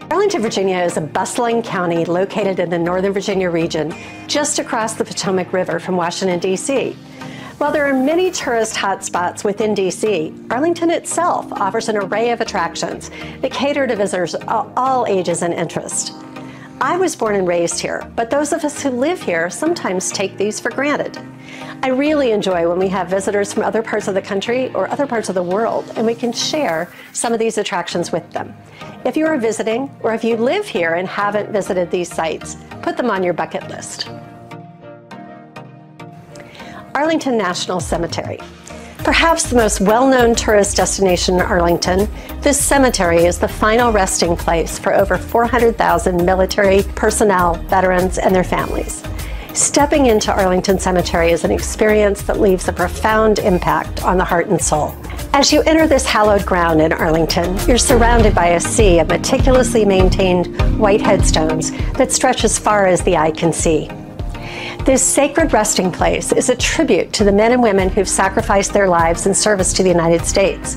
Arlington, Virginia is a bustling county located in the Northern Virginia region, just across the Potomac River from Washington, D.C. While there are many tourist hotspots within D.C., Arlington itself offers an array of attractions that cater to visitors of all ages and interests. I was born and raised here, but those of us who live here sometimes take these for granted. I really enjoy when we have visitors from other parts of the country or other parts of the world, and we can share some of these attractions with them. If you are visiting, or if you live here and haven't visited these sites, put them on your bucket list. Arlington National Cemetery. Perhaps the most well-known tourist destination in Arlington, this cemetery is the final resting place for over 400,000 military personnel, veterans, and their families. Stepping into Arlington Cemetery is an experience that leaves a profound impact on the heart and soul. As you enter this hallowed ground in Arlington, you're surrounded by a sea of meticulously maintained white headstones that stretch as far as the eye can see. This sacred resting place is a tribute to the men and women who've sacrificed their lives in service to the United States.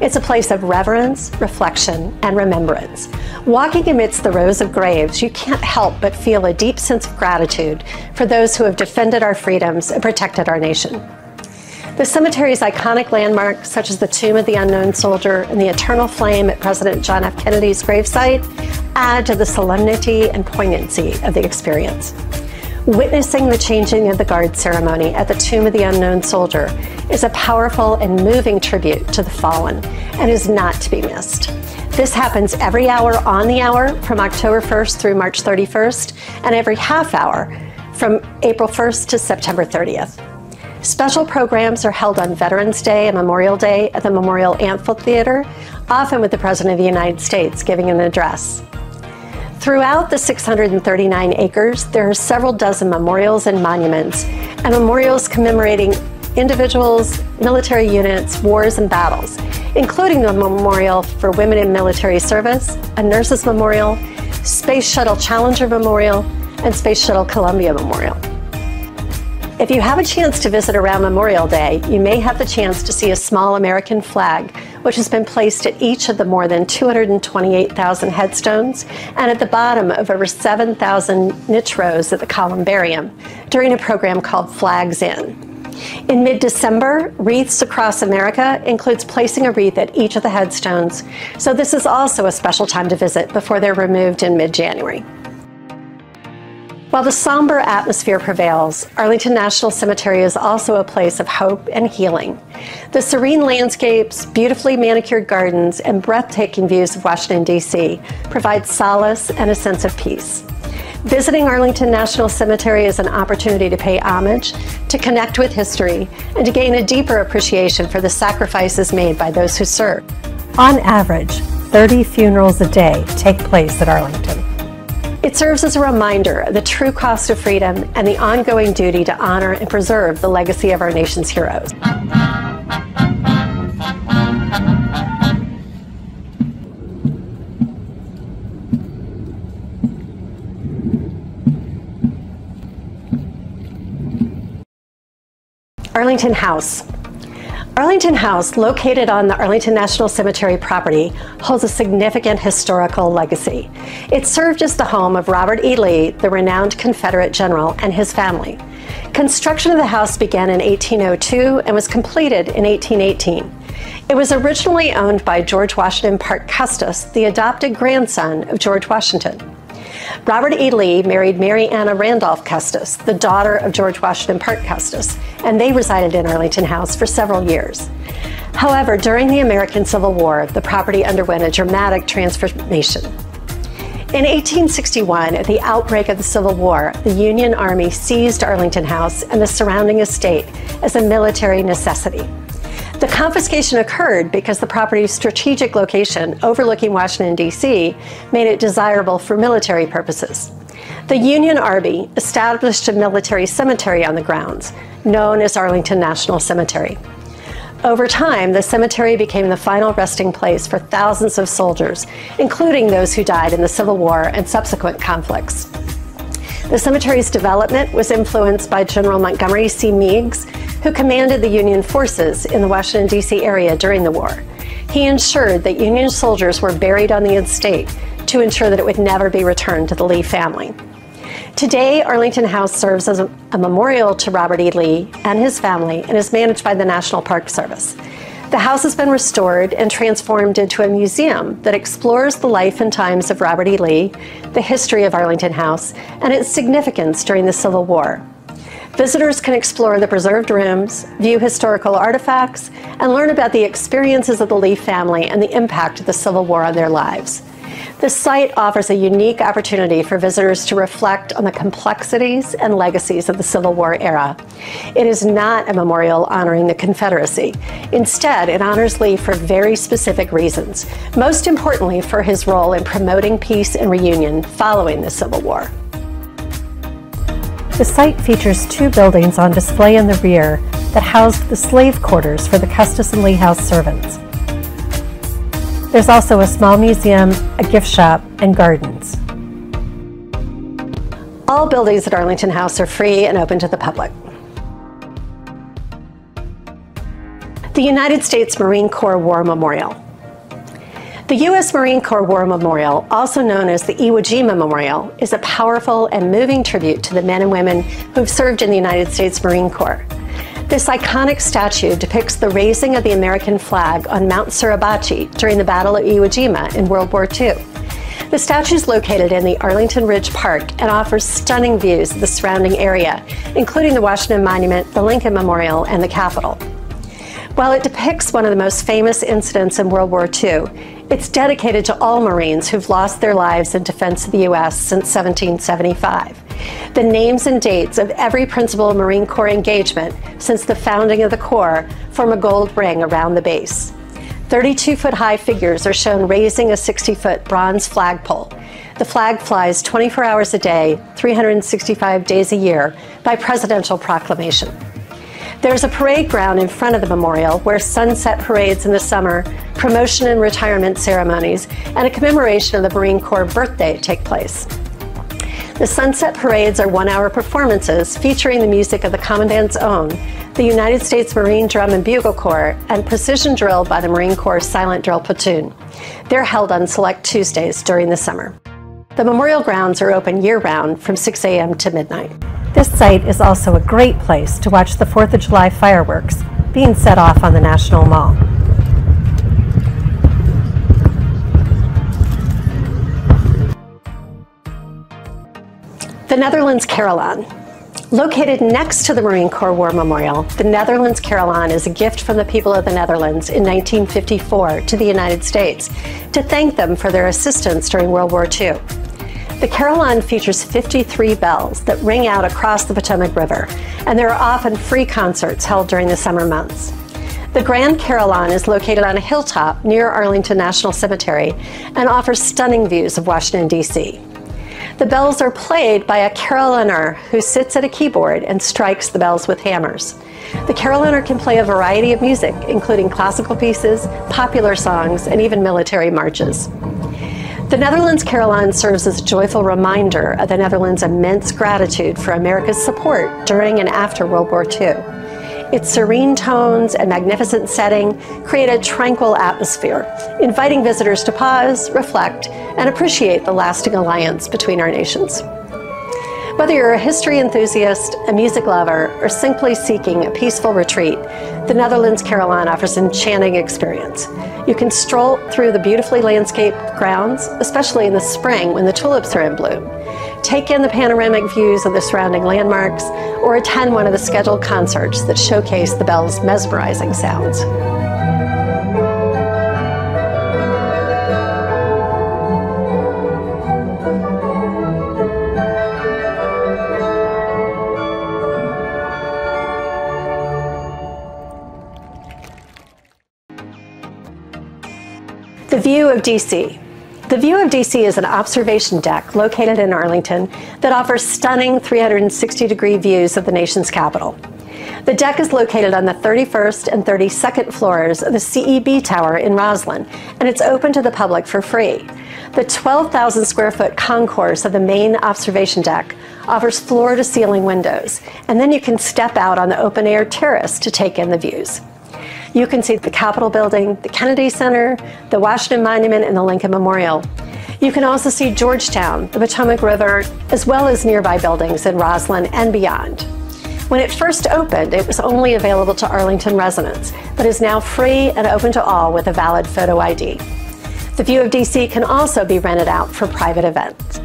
It's a place of reverence, reflection, and remembrance. Walking amidst the rows of graves, you can't help but feel a deep sense of gratitude for those who have defended our freedoms and protected our nation. The cemetery's iconic landmarks, such as the Tomb of the Unknown Soldier and the Eternal Flame at President John F. Kennedy's gravesite, add to the solemnity and poignancy of the experience. Witnessing the changing of the guard ceremony at the Tomb of the Unknown Soldier is a powerful and moving tribute to the fallen and is not to be missed. This happens every hour on the hour from October 1st through March 31st and every half hour from April 1st to September 30th. Special programs are held on Veterans Day and Memorial Day at the Memorial Amphitheater, often with the President of the United States giving an address. Throughout the 639 acres, there are several dozen memorials and monuments, and memorials commemorating individuals, military units, wars, and battles, including the Memorial for Women in Military Service, a Nurses Memorial, Space Shuttle Challenger Memorial, and Space Shuttle Columbia Memorial. If you have a chance to visit around Memorial Day, you may have the chance to see a small American flag, which has been placed at each of the more than 228,000 headstones and at the bottom of over 7,000 niche rows at the columbarium during a program called Flags In. In mid-December, Wreaths Across America includes placing a wreath at each of the headstones, so this is also a special time to visit before they're removed in mid-January. While the somber atmosphere prevails, Arlington National Cemetery is also a place of hope and healing. The serene landscapes, beautifully manicured gardens, and breathtaking views of Washington, D.C. provide solace and a sense of peace. Visiting Arlington National Cemetery is an opportunity to pay homage, to connect with history, and to gain a deeper appreciation for the sacrifices made by those who serve. On average, 30 funerals a day take place at Arlington. It serves as a reminder of the true cost of freedom and the ongoing duty to honor and preserve the legacy of our nation's heroes. Arlington House. Arlington House, located on the Arlington National Cemetery property, holds a significant historical legacy. It served as the home of Robert E. Lee, the renowned Confederate general, and his family. Construction of the house began in 1802 and was completed in 1818. It was originally owned by George Washington Parke Custis, the adopted grandson of George Washington. Robert E. Lee married Mary Anna Randolph Custis, the daughter of George Washington Parke Custis, and they resided in Arlington House for several years. However, during the American Civil War, the property underwent a dramatic transformation. In 1861, at the outbreak of the Civil War, the Union Army seized Arlington House and the surrounding estate as a military necessity. The confiscation occurred because the property's strategic location overlooking Washington, D.C. made it desirable for military purposes. The Union Army established a military cemetery on the grounds, known as Arlington National Cemetery. Over time, the cemetery became the final resting place for thousands of soldiers, including those who died in the Civil War and subsequent conflicts. The cemetery's development was influenced by General Montgomery C. Meigs, who commanded the Union forces in the Washington, D.C. area during the war. He ensured that Union soldiers were buried on the estate to ensure that it would never be returned to the Lee family. Today, Arlington House serves as a memorial to Robert E. Lee and his family and is managed by the National Park Service. The house has been restored and transformed into a museum that explores the life and times of Robert E. Lee, the history of Arlington House, and its significance during the Civil War. Visitors can explore the preserved rooms, view historical artifacts, and learn about the experiences of the Lee family and the impact of the Civil War on their lives. This site offers a unique opportunity for visitors to reflect on the complexities and legacies of the Civil War era. It is not a memorial honoring the Confederacy. Instead, it honors Lee for very specific reasons, most importantly for his role in promoting peace and reunion following the Civil War. The site features 2 buildings on display in the rear that housed the slave quarters for the Custis and Lee House servants. There's also a small museum, a gift shop, and gardens. All buildings at Arlington House are free and open to the public. The United States Marine Corps War Memorial. The U.S. Marine Corps War Memorial, also known as the Iwo Jima Memorial, is a powerful and moving tribute to the men and women who've served in the United States Marine Corps. This iconic statue depicts the raising of the American flag on Mount Suribachi during the Battle of Iwo Jima in World War II. The statue is located in the Arlington Ridge Park and offers stunning views of the surrounding area, including the Washington Monument, the Lincoln Memorial, and the Capitol. While it depicts one of the most famous incidents in World War II, it's dedicated to all Marines who've lost their lives in defense of the U.S. since 1775. The names and dates of every principal Marine Corps engagement since the founding of the Corps form a gold ring around the base. 32-foot-high figures are shown raising a 60-foot bronze flagpole. The flag flies 24 hours a day, 365 days a year, by presidential proclamation. There's a parade ground in front of the memorial where sunset parades in the summer, promotion and retirement ceremonies, and a commemoration of the Marine Corps birthday take place. The sunset parades are 1-hour performances featuring the music of the Commandant's Own, the United States Marine Drum and Bugle Corps, and precision drill by the Marine Corps Silent Drill Platoon. They're held on select Tuesdays during the summer. The memorial grounds are open year-round from 6 a.m. to midnight. This site is also a great place to watch the 4th of July fireworks being set off on the National Mall. The Netherlands Carillon. Located next to the Marine Corps War Memorial, the Netherlands Carillon is a gift from the people of the Netherlands in 1954 to the United States to thank them for their assistance during World War II. The Carillon features 53 bells that ring out across the Potomac River, and there are often free concerts held during the summer months. The Grand Carillon is located on a hilltop near Arlington National Cemetery and offers stunning views of Washington, D.C. The bells are played by a carillonneur who sits at a keyboard and strikes the bells with hammers. The carillonneur can play a variety of music, including classical pieces, popular songs, and even military marches. The Netherlands Carillon serves as a joyful reminder of the Netherlands' immense gratitude for America's support during and after World War II. Its serene tones and magnificent setting create a tranquil atmosphere, inviting visitors to pause, reflect, and appreciate the lasting alliance between our nations. Whether you're a history enthusiast, a music lover, or simply seeking a peaceful retreat, the Netherlands Carillon offers an enchanting experience. You can stroll through the beautifully landscaped grounds, especially in the spring when the tulips are in bloom. Take in the panoramic views of the surrounding landmarks, or attend one of the scheduled concerts that showcase the bell's mesmerizing sounds. The view of D.C. The view of D.C. is an observation deck located in Arlington that offers stunning 360-degree views of the nation's capital. The deck is located on the 31st and 32nd floors of the CEB Tower in Roslyn, and it's open to the public for free. The 12,000 square foot concourse of the main observation deck offers floor-to-ceiling windows, and then you can step out on the open-air terrace to take in the views. You can see the Capitol Building, the Kennedy Center, the Washington Monument, and the Lincoln Memorial. You can also see Georgetown, the Potomac River, as well as nearby buildings in Roslyn and beyond. When it first opened, it was only available to Arlington residents, but is now free and open to all with a valid photo ID. The View of DC can also be rented out for private events.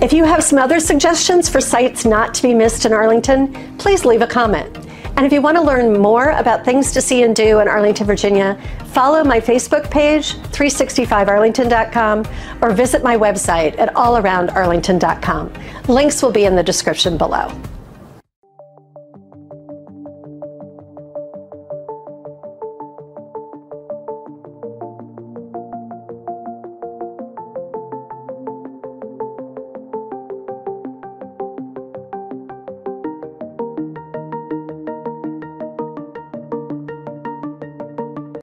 If you have some other suggestions for sites not to be missed in Arlington, please leave a comment. And if you want to learn more about things to see and do in Arlington, Virginia, follow my Facebook page, 365arlington.com, or visit my website at allaroundarlington.com. Links will be in the description below.